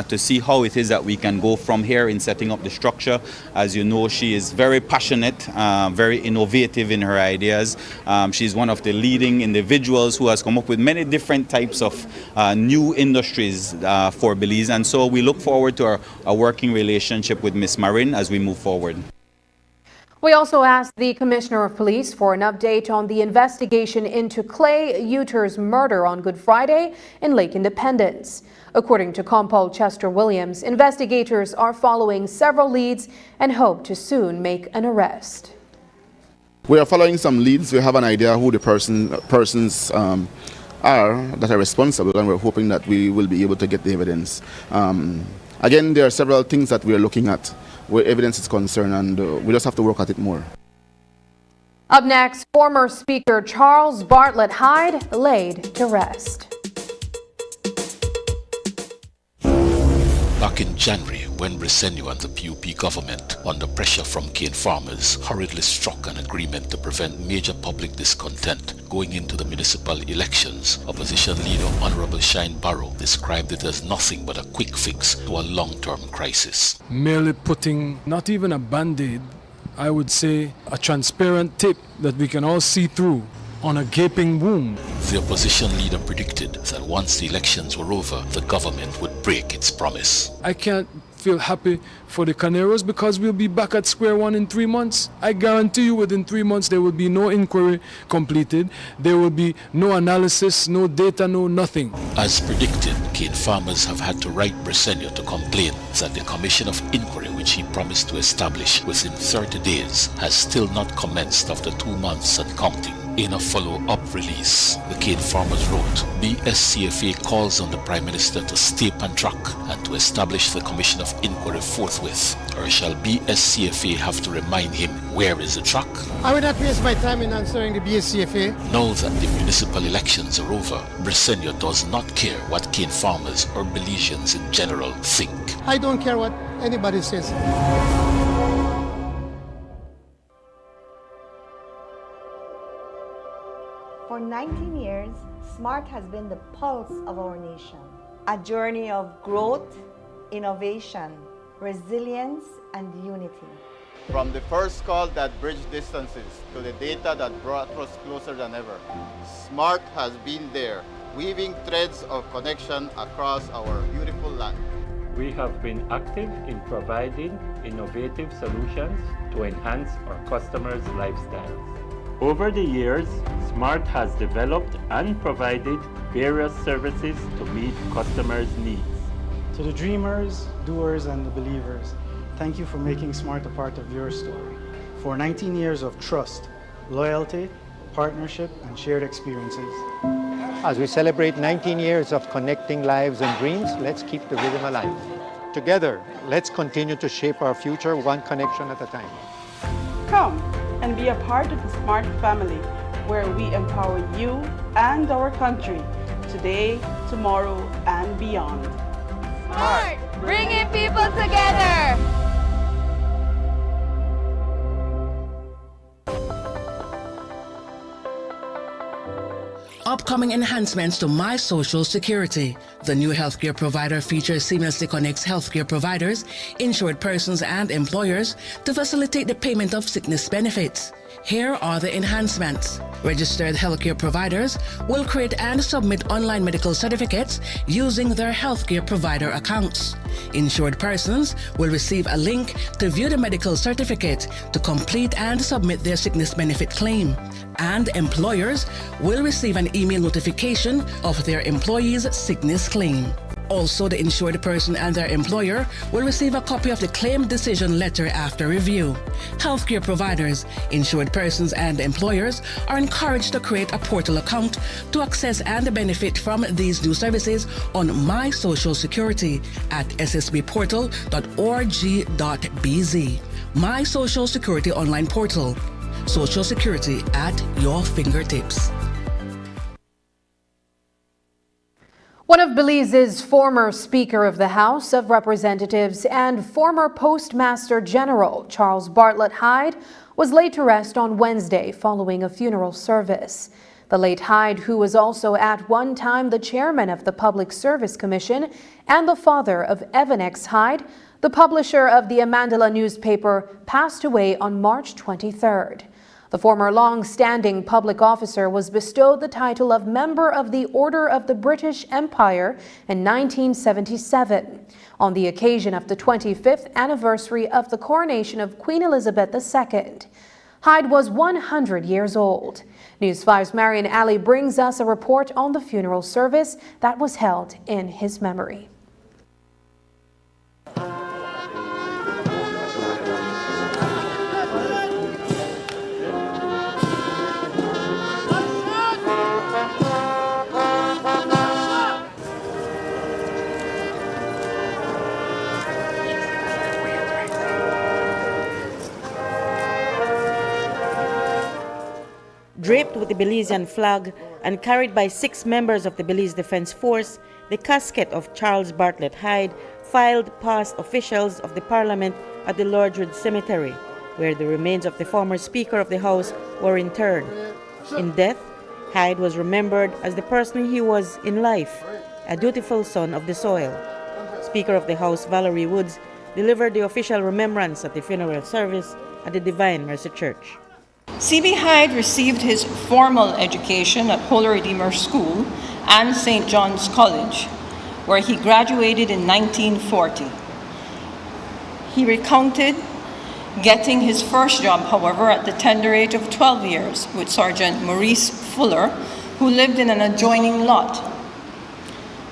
S9: to see how it is that we can go from here in setting up the structure. As you know, she is very passionate, very innovative in her ideas. She's one of the leading individuals who has come up with many different types of new industries for Belize, and so we look forward to a working relationship with Ms. Marin as we move forward.
S1: We also asked the Commissioner of Police for an update on the investigation into Clay Uter's murder on Good Friday in Lake Independence. According to Compol Chester Williams, investigators are following several leads and hope to soon make an arrest.
S7: We are following some leads. We have an idea who the persons are that are responsible, and we're hoping that we will be able to get the evidence. Again, there are several things that we are looking at where evidence is concerned, and we just have to work at it more.
S1: Up next, former Speaker Charles Bartlett Hyde laid to rest.
S8: Back in January, when Briceño and the PUP government, under pressure from cane farmers, hurriedly struck an agreement to prevent major public discontent going into the municipal elections, opposition leader Honorable Shine Barrow described it as nothing but a quick fix to a long-term crisis.
S11: Merely putting not even a band-aid, I would say a transparent tape that we can all see through on a gaping wound.
S8: The opposition leader predicted that once the elections were over, the government would break its promise.
S11: I can't feel happy for the Caneros because we'll be back at square one in 3 months. I guarantee you within 3 months there will be no inquiry completed, there will be no analysis, no data, no nothing.
S8: As predicted, cane farmers have had to write Briceño to complain that the Commission of Inquiry, which he promised to establish within 30 days, has still not commenced after 2 months and counting. In a follow-up release, the cane farmers wrote, BSCFA calls on the Prime Minister to stay on track and to establish the Commission of Inquiry forthwith, or shall BSCFA have to remind him where is the track?
S12: I will not waste my time in answering the BSCFA.
S8: Now that the municipal elections are over, Briceño does not care what cane farmers or Belizeans in general think.
S12: I don't care what anybody says.
S22: For 19 years, SMART has been the pulse of our nation. A journey of growth, innovation, resilience, and unity.
S23: From the first call that bridged distances to the data that brought us closer than ever, SMART has been there, weaving threads of connection across our beautiful land.
S24: We have been active in providing innovative solutions to enhance our customers' lifestyles. Over the years, SMART has developed and provided various services to meet customers' needs.
S25: To the dreamers, doers, and the believers, thank you for making SMART a part of your story. For 19 years of trust, loyalty, partnership, and shared experiences.
S26: As we celebrate 19 years of connecting lives and dreams, let's keep the rhythm alive. Together, let's continue to shape our future one connection at a time.
S27: Come and be a part of the SMART family, where we empower you and our country today, tomorrow, and beyond.
S17: SMART, bringing people together.
S13: Upcoming enhancements to My Social Security. The new healthcare provider feature seamlessly connects healthcare providers, insured persons, and employers to facilitate the payment of sickness benefits. Here are the enhancements. Registered healthcare providers will create and submit online medical certificates using their healthcare provider accounts. Insured persons will receive a link to view the medical certificate to complete and submit their sickness benefit claim. And employers will receive an email notification of their employee's sickness claim. Also, the insured person and their employer will receive a copy of the claim decision letter after review. Healthcare providers, insured persons, and employers are encouraged to create a portal account to access and benefit from these new services on My Social Security at ssbportal.org.bz. My Social Security online portal. Social Security at your fingertips.
S1: One of Belize's former Speaker of the House of Representatives and former Postmaster General, Charles Bartlett Hyde, was laid to rest on Wednesday following a funeral service. The late Hyde, who was also at one time the chairman of the Public Service Commission and the father of Evan X. Hyde, the publisher of the Amandala newspaper, passed away on March 23rd. The former long-standing public officer was bestowed the title of Member of the Order of the British Empire in 1977, on the occasion of the 25th anniversary of the coronation of Queen Elizabeth II. Hyde was 100 years old. News 5's Marian Ali brings us a report on the funeral service that was held in his memory.
S28: Draped with the Belizean flag and carried by 6 members of the Belize Defense Force, the casket of Charles Bartlett Hyde filed past officials of the Parliament at the Lordred Cemetery, where the remains of the former Speaker of the House were interred. In death, Hyde was remembered as the person he was in life, a dutiful son of the soil. Speaker of the House Valerie Woods delivered the official remembrance at the funeral service at the Divine Mercy Church.
S4: C.B. Hyde received his formal education at Holy Redeemer School and St. John's College, where he graduated in 1940. He recounted getting his first job, however, at the tender age of 12 years with Sergeant Maurice Fuller, who lived in an adjoining lot,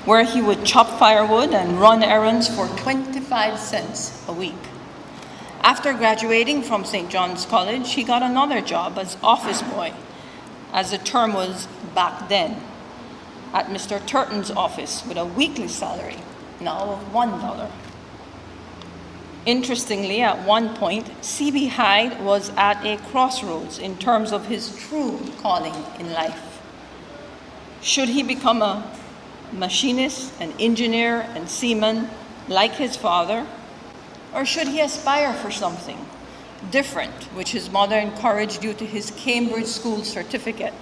S4: where he would chop firewood and run errands for 25 cents a week. After graduating from St. John's College, he got another job as office boy, as the term was back then, at Mr. Turton's office with a weekly salary, now of $1. Interestingly, at one point, C.B. Hyde was at a crossroads in terms of his true calling in life. Should he become a machinist, an engineer, and seaman like his father? Or should he aspire for something different, which his mother encouraged due to his Cambridge School certificate?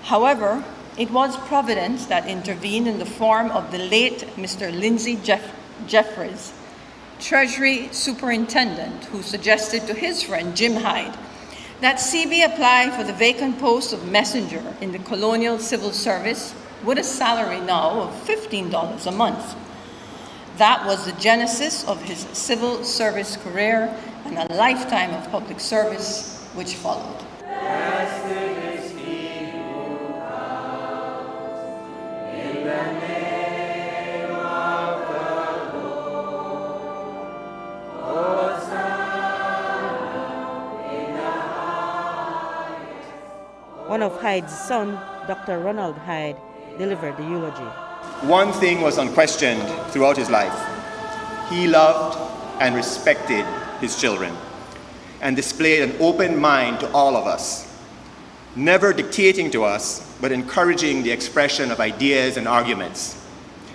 S4: However, it was Providence that intervened in the form of the late Mr. Lindsay Jeffries, Treasury Superintendent, who suggested to his friend Jim Hyde that CB apply for the vacant post of messenger in the Colonial Civil Service with a salary now of $15 a month. That was the genesis of his civil service career and a lifetime of public service which followed.
S14: Blessed is he who comes in the name of the Lord. Hosanna in the highest.
S28: One of Hyde's son, Dr. Ronald Hyde, delivered the eulogy.
S15: One thing was unquestioned throughout his life. He loved and respected his children and displayed an open mind to all of us, never dictating to us, but encouraging the expression of ideas and arguments.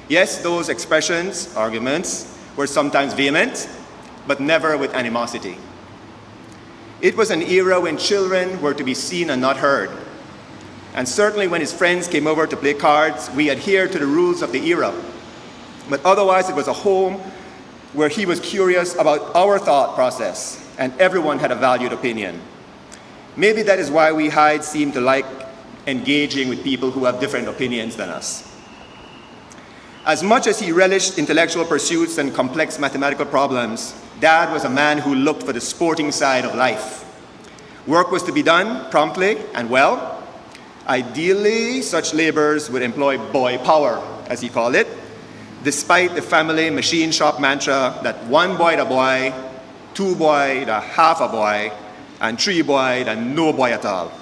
S15: Yes, those expressions, arguments, were sometimes vehement, but never with animosity. It was an era when children were to be seen and not heard. And certainly when his friends came over to play cards, we adhered to the rules of the era. But otherwise, it was a home where he was curious about our thought process, and everyone had a valued opinion. Maybe that is why we Hyde seem to like engaging with people who have different opinions than us. As much as he relished intellectual pursuits and complex mathematical problems, Dad was a man who looked for the sporting side of life. Work was to be done promptly and well. Ideally, such laborers would employ boy power, as he called it, despite the family machine shop mantra that one boy the boy, two boy the half a boy, and three boy the no boy at all.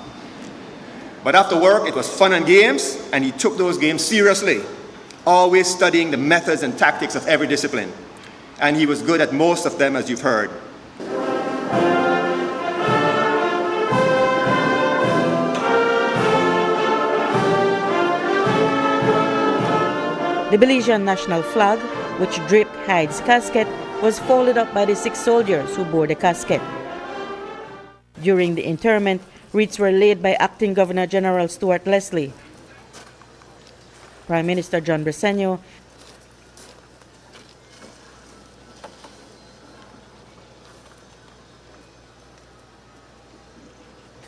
S15: But after work, it was fun and games, and he took those games seriously, always studying the methods and tactics of every discipline. And he was good at most of them, as you've heard.
S28: The Belizean national flag, which draped Hyde's casket, was folded up by the 6 soldiers who bore the casket. During the interment, wreaths were laid by Acting Governor General Stuart Leslie, Prime Minister John Bresenio,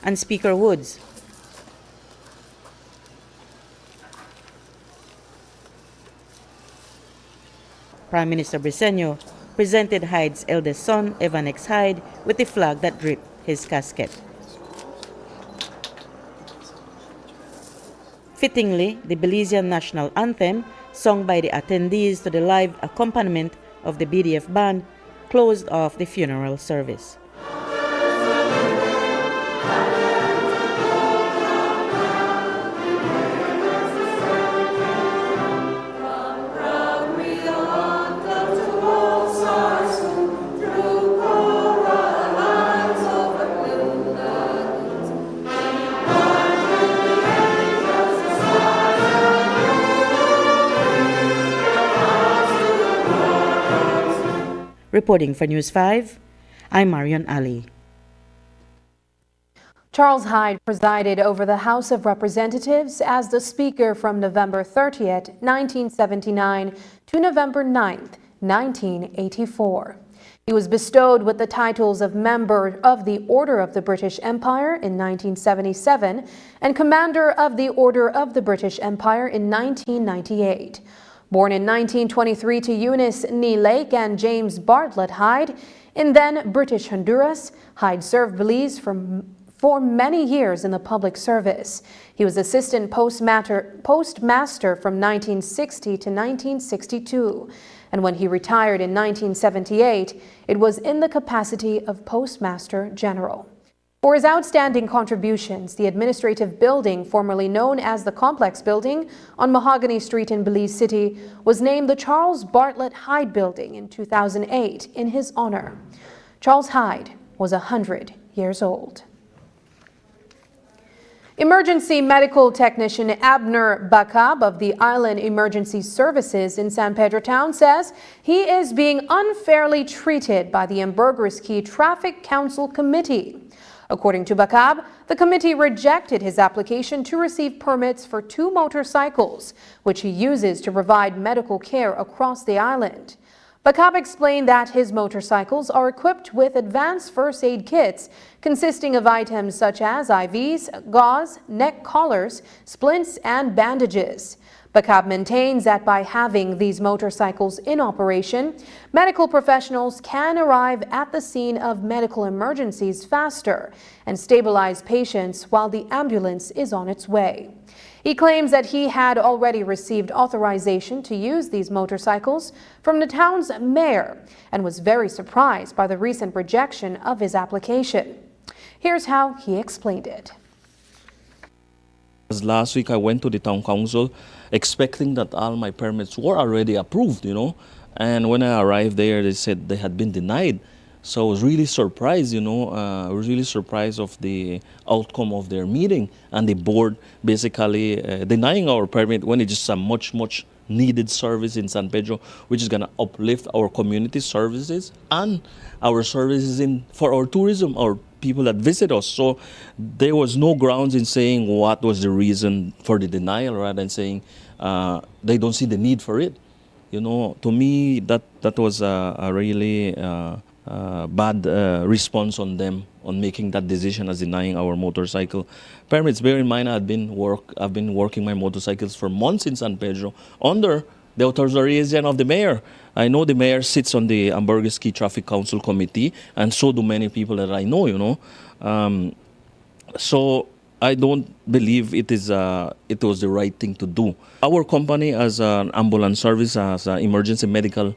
S28: and Speaker Woods. Prime Minister Bresenio presented Hyde's eldest son, Evan X. Hyde, with the flag that draped his casket. Fittingly, the Belizean national anthem, sung by the attendees to the live accompaniment of the BDF band, closed off the funeral service. Reporting for News 5, I'm Marion Ali.
S1: Charles Hyde presided over the House of Representatives as the Speaker from November 30th, 1979 to November 9th, 1984. He was bestowed with the titles of Member of the Order of the British Empire in 1977 and Commander of the Order of the British Empire in 1998. Born in 1923 to Eunice Nee Lake and James Bartlett Hyde in then British Honduras, Hyde served Belize for many years in the public service. He was assistant postmaster from 1960 to 1962, and when he retired in 1978, it was in the capacity of Postmaster General. For his outstanding contributions, the administrative building, formerly known as the Complex Building on Mahogany Street in Belize City, was named the Charles Bartlett Hyde Building in 2008 in his honor. Charles Hyde was 100 years old. Emergency medical technician Abner Bakab of the Island Emergency Services in San Pedro Town says he is being unfairly treated by the Ambergris Key Traffic Council Committee. According to Bakab, the committee rejected his application to receive permits for 2 motorcycles, which he uses to provide medical care across the island. Bakab explained that his motorcycles are equipped with advanced first aid kits consisting of items such as IVs, gauze, neck collars, splints, and bandages. Bakab maintains that by having these motorcycles in operation, medical professionals can arrive at the scene of medical emergencies faster and stabilize patients while the ambulance is on its way. He claims that he had already received authorization to use these motorcycles from the town's mayor and was very surprised by the recent rejection of his application. Here's how he explained it.
S2: Last week I went to the town council expecting that all my permits were already approved, and when I arrived there they said they had been denied. So I was really surprised, I was really surprised of the outcome of their meeting and the board basically denying our permit when it's just a much needed service in San Pedro, which is going to uplift our community services and our services for our tourism, our people that visit us. So there was no grounds in saying what was the reason for the denial rather than saying they don't see the need for it. To me, that was a really bad response on them on making that decision as denying our motorcycle permits. Bear in mind, I've been working my motorcycles for months in San Pedro under the authorization of the mayor. I know the mayor sits on the Hamburgues Key Traffic Council Committee, and so do many people that I know, you know. So I don't believe it was the right thing to do. Our company, as an ambulance service, as an emergency medical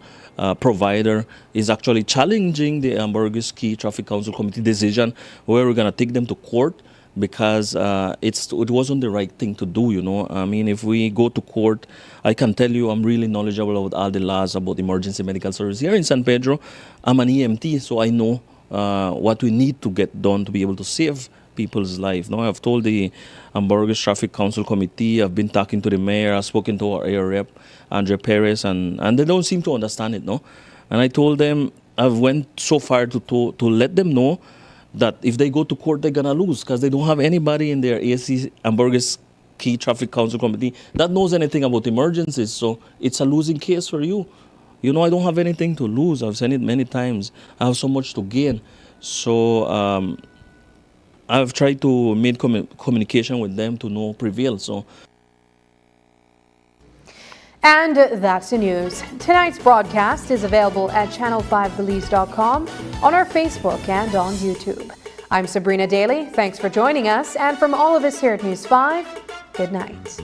S2: provider, is actually challenging the Hamburgues Key Traffic Council Committee decision, where we're going to take them to court because it wasn't the right thing to do, you know. I mean, if we go to court, I can tell you I'm really knowledgeable about all the laws about emergency medical service here in San Pedro. I'm an EMT, so I know what we need to get done to be able to save people's life. Now, I've told the Hamburgues Traffic Council Committee, I've been talking to the mayor, I've spoken to our area rep, Andre Perez, and they don't seem to understand it, no? And I told them, I've went so far to let them know that if they go to court, they're gonna lose because they don't have anybody in their ASC Hamburgues Key Traffic Council Committee that knows anything about emergencies. So it's a losing case for you. You know, I don't have anything to lose. I've said it many times. I have so much to gain. So I've tried to make communication with them to no prevail. So.
S1: And that's the news. Tonight's broadcast is available at channel5belize.com, on our Facebook and on YouTube. I'm Sabrina Daly. Thanks for joining us. And from all of us here at News 5, good night.